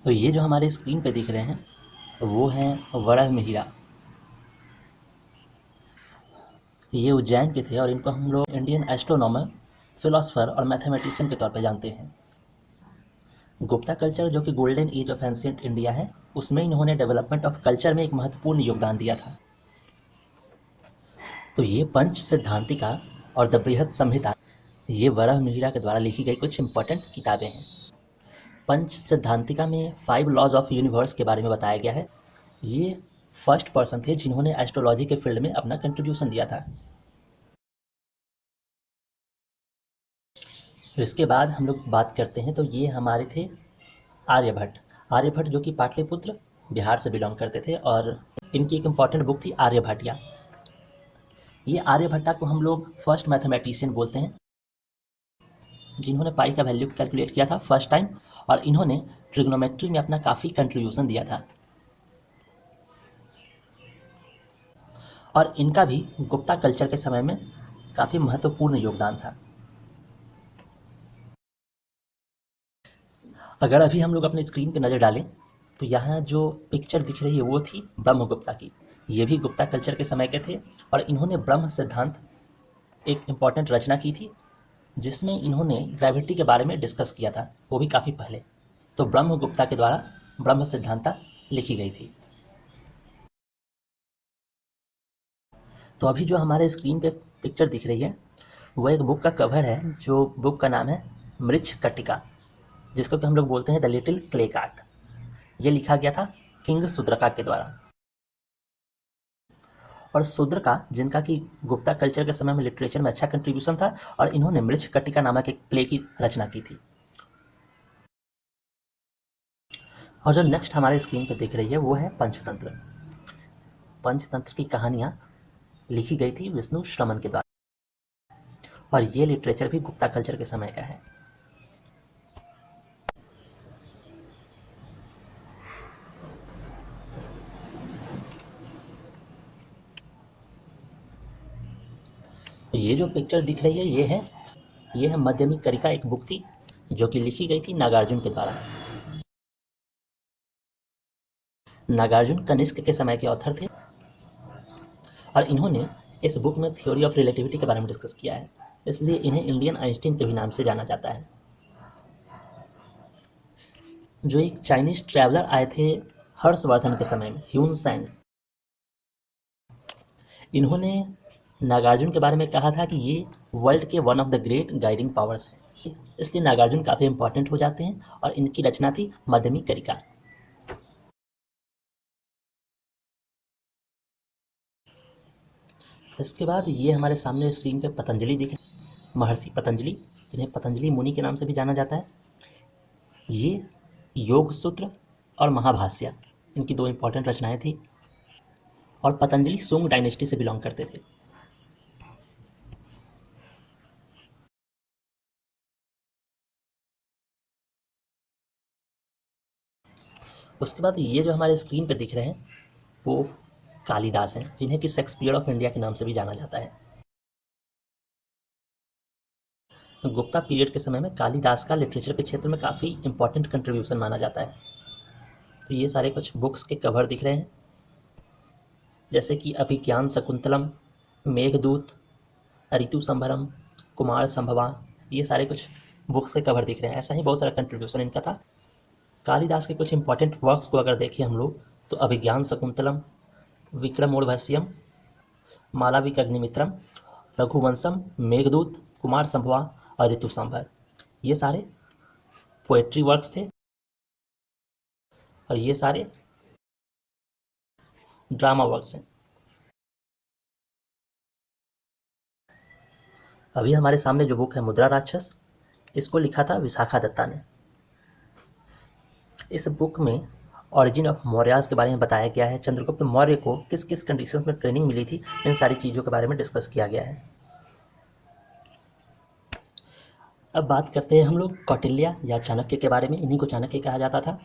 तो ये जो हमारे स्क्रीन पे दिख रहे हैं वो हैं वराहमिहिर। ये उज्जैन के थे और इनको हम लोग इंडियन एस्ट्रोनॉमर, फिलोसफर और मैथमेटिशियन के तौर पे जानते हैं। गुप्ता कल्चर जो कि golden age of ancient India है, उसमें इन्होंने डेवलपमेंट ऑफ कल्चर में एक महत्वपूर्ण योगदान दिया था। तो ये पंच सिद्धांतिका और द बृहद संहिता, ये वराहमिहिर के द्वारा लिखी गई कुछ इंपॉर्टेंट किताबें हैं। पंच सिद्धांतिका में 5 लॉज ऑफ यूनिवर्स के बारे में बताया गया है। ये फर्स्ट पर्सन थे जिन्होंने एस्ट्रोलॉजी के फील्ड में अपना कंट्रीब्यूशन दिया था। फिर इसके बाद हम लोग बात करते हैं तो ये हमारे थे आर्यभट्ट। आर्यभट्ट जो कि पाटलिपुत्र बिहार से बिलोंग करते थे और इनकी एक इम्पॉर्टेंट बुक थी आर्यभट्टिया। ये आर्यभट्टा को हम लोग फर्स्ट मैथमेटिशियन बोलते हैं, जिन्होंने पाई का वैल्यू कैलकुलेट किया था फर्स्ट टाइम, और इन्होंने ट्रिग्नोमेट्री में अपना काफ़ी कंट्रीब्यूशन दिया था। और इनका भी गुप्ता कल्चर के समय में काफ़ी महत्वपूर्ण योगदान था। अगर अभी हम लोग अपने स्क्रीन पे नज़र डालें तो यहाँ जो पिक्चर दिख रही है वो थी ब्रह्मगुप्ता की। ये भी गुप्ता कल्चर के समय के थे और इन्होंने ब्रह्म सिद्धांत एक इम्पॉर्टेंट रचना की थी, जिसमें इन्होंने ग्रेविटी के बारे में डिस्कस किया था, वो भी काफ़ी पहले। तो ब्रह्मगुप्ता के द्वारा ब्रह्म सिद्धांता लिखी गई थी। तो अभी जो हमारे स्क्रीन पे पिक्चर दिख रही है वो एक बुक का कवर है, जो बुक का नाम है मृच्छकटिका, जिसको कि हम लोग बोलते हैं द लिटिल क्ले कार्ट। ये लिखा गया था किंग सुद्रका के द्वारा। और सुद्रका, जिनका कि गुप्ता कल्चर के समय में लिटरेचर में अच्छा कंट्रीब्यूशन था, और इन्होंने मृच्छकटिका नामक एक प्ले की रचना की थी। और जो नेक्स्ट हमारे स्क्रीन पे दिख रही है वो है पंचतंत्र। पंचतंत्र की कहानियाँ लिखी गई थी विष्णु श्रमण के द्वारा, और ये लिटरेचर भी गुप्ता कल्चर के समय का है। ये जो पिक्चर दिख रही है ये है मध्यमिक करिका, एक बुक थी जो कि लिखी गई थी नागार्जुन के द्वारा। नागार्जुन कनिष्क के समय के ऑथर थे और इन्होंने इस बुक में थ्योरी ऑफ रिलेटिविटी के बारे में डिस्कस किया है, इसलिए इन्हें इंडियन आइंस्टीन के भी नाम से जाना जाता है। जो एक चाइनीज ट्रैवलर आए थे हर्षवर्धन के समय में, ह्यून सैंग, इन्होंने नागार्जुन के बारे में कहा था कि ये वर्ल्ड के one of the great guiding powers हैं, इसलिए नागार्जुन काफ़ी इंपॉर्टेंट हो जाते हैं। और इनकी रचना थी मध्यमिक करिका। इसके बाद ये हमारे सामने स्क्रीन पे पतंजलि दिखे, महर्षि पतंजलि, जिन्हें पतंजलि मुनि के नाम से भी जाना जाता है। ये योग सूत्र और महाभाष्य, इनकी 2 इंपॉर्टेंट रचनाएं थी, और पतंजलि सुंग डायनेस्टी से बिलोंग करते थे। उसके बाद ये जो हमारे स्क्रीन पे दिख रहे हैं वो कालिदास हैं, जिन्हें कि शेक्सपियर ऑफ इंडिया के नाम से भी जाना जाता है। गुप्ता पीरियड के समय में कालिदास का लिटरेचर के क्षेत्र में काफ़ी इंपॉर्टेंट कंट्रीब्यूशन माना जाता है। तो ये सारे कुछ बुक्स के कवर दिख रहे हैं, जैसे कि अभिज्ञान शकुंतलम, मेघदूत, ऋतु संभरम, कुमार संभवा, ये सारे कुछ बुक्स के कवर दिख रहे हैं। ऐसा ही बहुत सारा कंट्रीब्यूशन इनका था। कालिदास के कुछ इंपॉर्टेंट वर्क्स को अगर देखें हम लोग तो अभिज्ञान शकुंतलम, विक्रमोर्वशीयम, मालविक अग्निमित्रम, रघुवंशम, मेघदूत, कुमार संभवा और ऋतु संभर, ये सारे पोएट्री वर्क्स थे और ये सारे ड्रामा वर्क्स हैं। अभी हमारे सामने जो बुक है मुद्रा राक्षस, इसको लिखा था विशाखा दत्ता ने। इस बुक में ऑरिजिन ऑफ मौर्यास के बारे में बताया गया है, चंद्रगुप्त मौर्य को किस किस कंडीशंस में ट्रेनिंग मिली थी, इन सारी चीज़ों के बारे में डिस्कस किया गया है। अब बात करते हैं हम लोग कौटिल्य या चाणक्य के बारे में। इन्हीं को चाणक्य कहा जाता था।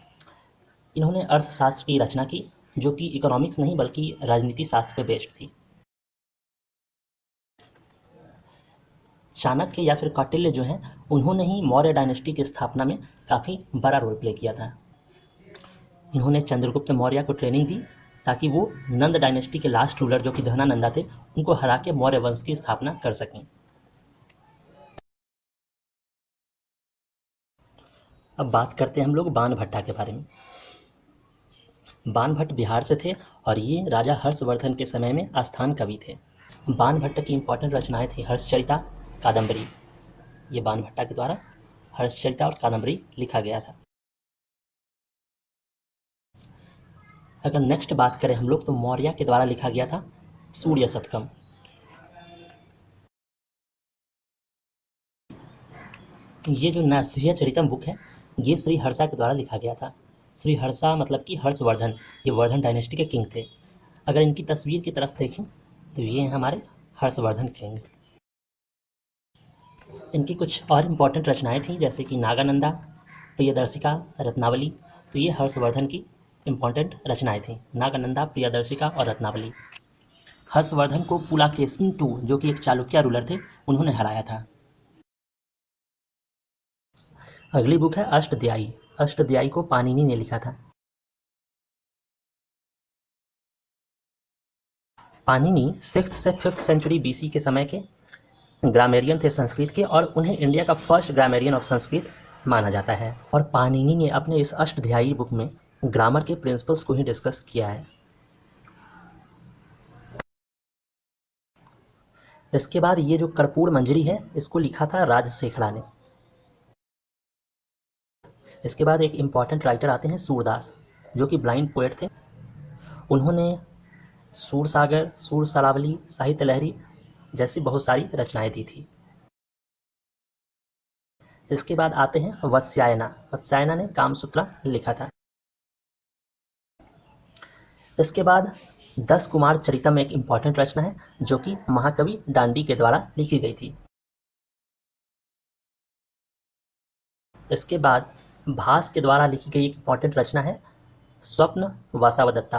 इन्होंने अर्थशास्त्र की रचना की, जो कि इकोनॉमिक्स नहीं बल्कि राजनीति शास्त्र पर बेस्ड थी। चाणक्य या फिर कौटिल्य जो हैं, उन्होंने ही मौर्य डायनेस्टी की स्थापना में काफ़ी बड़ा रोल प्ले किया था। इन्होंने चंद्रगुप्त मौर्य को ट्रेनिंग दी ताकि वो नंद डायनेस्टी के लास्ट रूलर जो कि धनानंदा थे उनको हरा के मौर्य वंश की स्थापना कर सकें। अब बात करते हैं हम लोग बाणभट्टा के बारे में। बाणभट्ट बिहार से थे और ये राजा हर्षवर्धन के समय में आस्थान कवि थे। बाणभट्ट की इंपॉर्टेंट रचनाएं थी हर्षचरिता, कादम्बरी। ये बाणभट्टा के द्वारा हर्षचरिता और कादम्बरी लिखा गया था। अगर नेक्स्ट बात करें हम लोग तो मौर्य के द्वारा लिखा गया था सूर्य शतकम। ये जो नास्त्रीय चरितम बुक है ये श्री हर्षा के द्वारा लिखा गया था। श्री हर्षा मतलब कि हर्षवर्धन, ये वर्धन डायनेस्टी के किंग थे। अगर इनकी तस्वीर की तरफ देखें तो ये हैं हमारे हर्षवर्धन किंग। इनकी कुछ और इम्पॉर्टेंट रचनाएं थी जैसे कि नागानंदा, प्रियदर्शिका, रत्नावली। तो ये हर्षवर्धन की इम्पॉर्टेंट रचनाएं थी, नागानंदा, प्रियदर्शिका और रत्नावली। हर्षवर्धन को पुलाकेशिन II जो कि एक चालुक्य रूलर थे उन्होंने हराया था। अगली बुक है अष्टध्यायी। अष्टध्यायी को पाणिनि ने लिखा था। पाणिनि 6th से 5th सेंचुरी BC के समय के ग्रामेरियन थे संस्कृत के और उन्हें इंडिया का फर्स्ट ग्रामेरियन ऑफ संस्कृत माना जाता है। और पाणिनि ने अपने इस अष्टध्यायी बुक में ग्रामर के प्रिंसिपल्स को ही डिस्कस किया है। इसके बाद ये जो कर्पूर मंजरी है इसको लिखा था राजशेखरा ने। इसके बाद एक इम्पॉर्टेंट राइटर आते हैं सूरदास जो कि ब्लाइंड पोएट थे। उन्होंने सूरसागर, सूर सरावली, साहित्य लहरी जैसी बहुत सारी रचनाएं दी थी। इसके बाद आते हैं वत्स्यायना। वत्स्यायना ने कामसूत्रा लिखा था। इसके बाद 10 कुमार चरितम एक इम्पॉर्टेंट रचना है जो कि महाकवि डांडी के द्वारा लिखी गई थी। इसके बाद भास के द्वारा लिखी गई एक इम्पॉर्टेंट रचना है स्वप्न वासावदत्ता।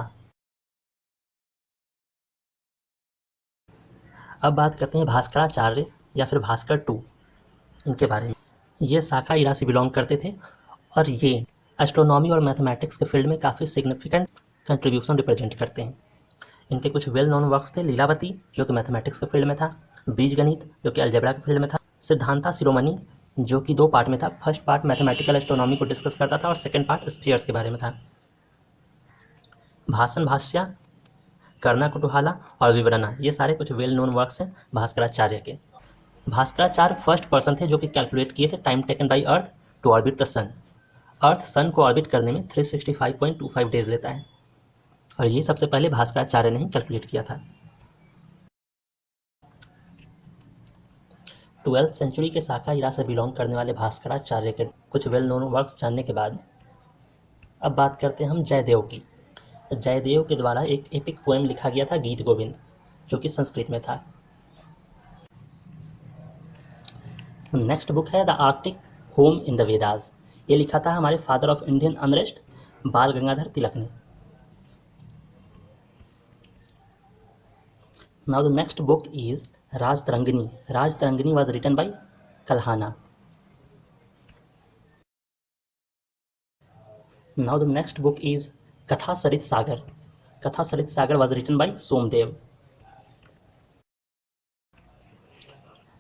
अब बात करते हैं भास्कराचार्य या फिर भास्कर II इनके बारे में। ये शाखा इरा से बिलोंग करते थे और ये एस्ट्रोनॉमी और मैथमेटिक्स के फील्ड में काफ़ी सिग्निफिकेंट कंट्रीब्यूशन रिप्रेजेंट करते हैं। इनके कुछ वेल नोन वर्क्स थे लीलावती जो कि मैथमेटिक्स के फील्ड में था, बीजगणित जो कि अलजेब्रा के फील्ड में था, सिद्धांता शिरोमणि जो कि 2 पार्ट में था। फर्स्ट पार्ट मैथमेटिकल एस्ट्रोनॉमी को डिस्कस करता था और सेकेंड पार्ट स्फीयर्स के बारे में था। भाषण भाष्या, कर्णा कुतूहला और विवरणा, ये सारे कुछ वेल नोन वर्क्स हैं भास्कराचार्य के। भास्कराचार्य फर्स्ट पर्सन थे जो कि कैलकुलेट किए थे time taken by earth to orbit the sun. Earth sun को ऑर्बिट करने में 365.25 डेज लेता है और ये सबसे पहले भास्कराचार्य ने ही कैलकुलेट किया था। 12th सेंचुरी के शाखा इरा से बिलोंग करने वाले भास्कराचार्य के कुछ वेल नोन वर्क्स जानने के बाद अब बात करते हैं हम जयदेव की। जयदेव के द्वारा एक एपिक पोएम लिखा गया था गीत गोविंद जो कि संस्कृत में था। नेक्स्ट बुक है the Arctic home in the Vedas. ये लिखा था हमारे फादर ऑफ इंडियन अनरेस्ट बाल गंगाधर तिलक ने। Now the next book is Rajatarangini. Rajatarangini was written by Kalhana. Now the next book is Katha Sarit Sagar. Katha Sarit Sagar was written by Somdev.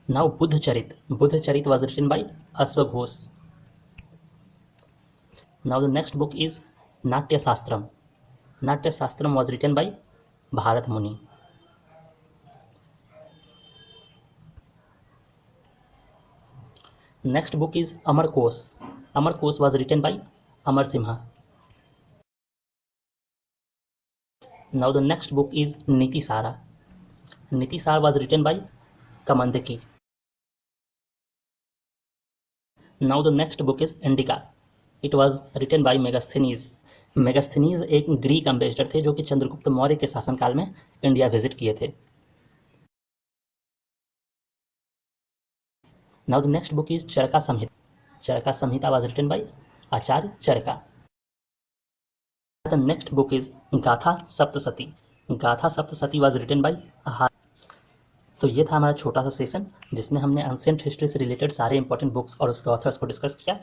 Now Buddha Charit. Buddha Charit was written by Aswa Ghosh. Now the next book is Natya Shastram. Natya Shastram was written by Bharat Muni. Next book is Amar Kosh. Amar Kosh was written by Amar Simha. Now the next book is Niti Sara. Niti Sara was written by Kamandaki. Now the next book is Indica. It was written by Megasthenes. Megasthenes एक Greek ambassador थे जो कि चंद्रगुप्त मौर्य के शासनकाल में India visit किए थे। Now the next book is Charaka Samhita. Charaka Samhita was written by Acharya Charaka. The next book is Gatha Saptashati. गाथा सप्तशती वाज रिटन बाय। तो ये था हमारा छोटा सा सेशन जिसमें हमने एंशिएंट हिस्ट्री से रिलेटेड सारे इंपॉर्टेंट बुक्स और उसके ऑथर्स को डिस्कस किया।